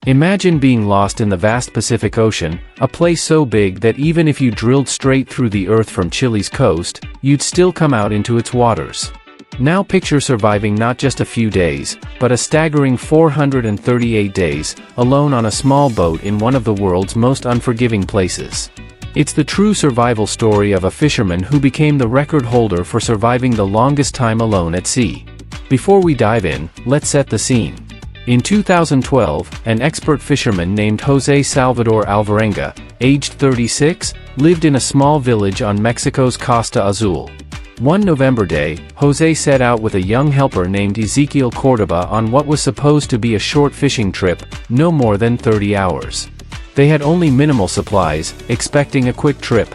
Imagine being lost in the vast Pacific Ocean, a place so big that even if you drilled straight through the earth from Chile's coast, you'd still come out into its waters. Now picture surviving not just a few days, but a staggering 438 days, alone on a small boat in one of the world's most unforgiving places. It's the true survival story of a fisherman who became the record holder for surviving the longest time alone at sea. Before we dive in, let's set the scene. In 2012, an expert fisherman named Jose Salvador Alvarenga, aged 36, lived in a small village on Mexico's Costa Azul. One November day, Jose set out with a young helper named Ezequiel Cordoba on what was supposed to be a short fishing trip, no more than 30 hours. They had only minimal supplies, expecting a quick trip.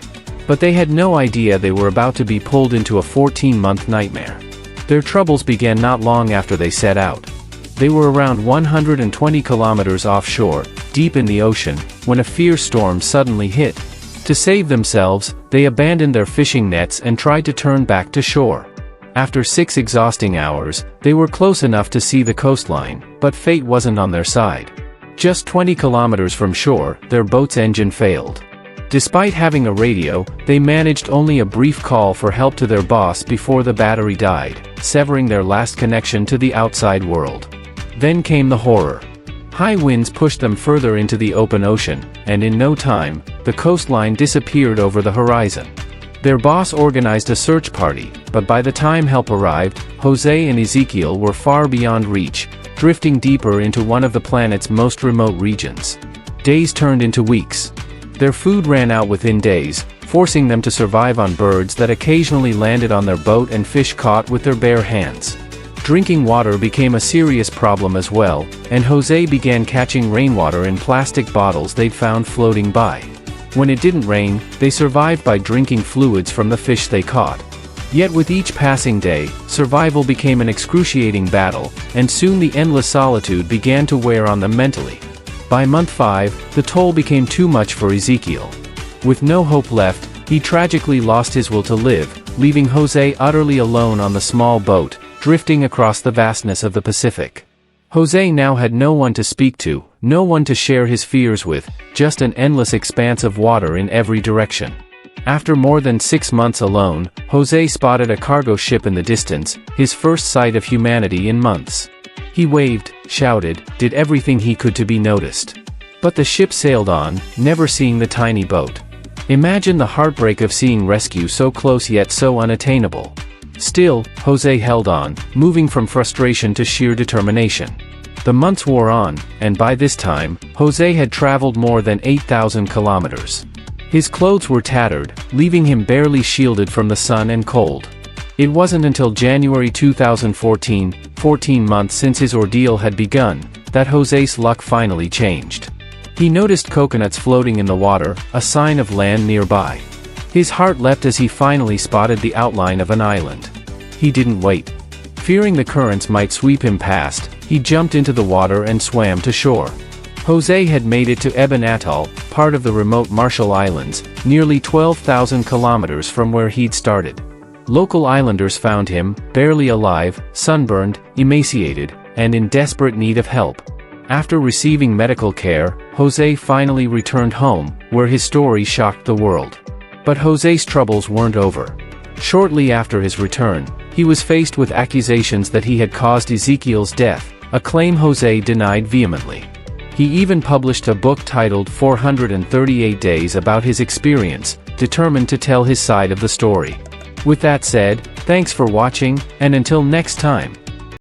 But they had no idea they were about to be pulled into a 14-month nightmare. Their troubles began not long after they set out. They were around 120 kilometers offshore, deep in the ocean, when a fierce storm suddenly hit. To save themselves, they abandoned their fishing nets and tried to turn back to shore. After 6 exhausting hours, they were close enough to see the coastline, but fate wasn't on their side. Just 20 kilometers from shore, their boat's engine failed. Despite having a radio, they managed only a brief call for help to their boss before the battery died, severing their last connection to the outside world. Then came the horror. High winds pushed them further into the open ocean, and in no time, the coastline disappeared over the horizon. Their boss organized a search party, but by the time help arrived, Jose and Ezequiel were far beyond reach, drifting deeper into one of the planet's most remote regions. Days turned into weeks. Their food ran out within days, forcing them to survive on birds that occasionally landed on their boat and fish caught with their bare hands. Drinking water became a serious problem as well, and Jose began catching rainwater in plastic bottles they'd found floating by. When it didn't rain, they survived by drinking fluids from the fish they caught. Yet with each passing day, survival became an excruciating battle, and soon the endless solitude began to wear on them mentally. By month 5, the toll became too much for Ezequiel. With no hope left, he tragically lost his will to live, leaving Jose utterly alone on the small boat, drifting across the vastness of the Pacific. Jose now had no one to speak to, no one to share his fears with, just an endless expanse of water in every direction. After more than 6 months alone, Jose spotted a cargo ship in the distance, his first sight of humanity in months. He waved, shouted, did everything he could to be noticed. But the ship sailed on, never seeing the tiny boat. Imagine the heartbreak of seeing rescue so close yet so unattainable. Still, Jose held on, moving from frustration to sheer determination. The months wore on, and by this time, Jose had traveled more than 8,000 kilometers. His clothes were tattered, leaving him barely shielded from the sun and cold. It wasn't until January 2014, 14 months since his ordeal had begun, that Jose's luck finally changed. He noticed coconuts floating in the water, a sign of land nearby. His heart leapt as he finally spotted the outline of an island. He didn't wait. Fearing the currents might sweep him past, he jumped into the water and swam to shore. Jose had made it to Eben Atoll, part of the remote Marshall Islands, nearly 12,000 kilometers from where he'd started. Local islanders found him, barely alive, sunburned, emaciated, and in desperate need of help. After receiving medical care, Jose finally returned home, where his story shocked the world. But Jose's troubles weren't over. Shortly after his return, he was faced with accusations that he had caused Ezequiel's death, a claim Jose denied vehemently. He even published a book titled 438 Days about his experience, determined to tell his side of the story. With that said, thanks for watching, and until next time.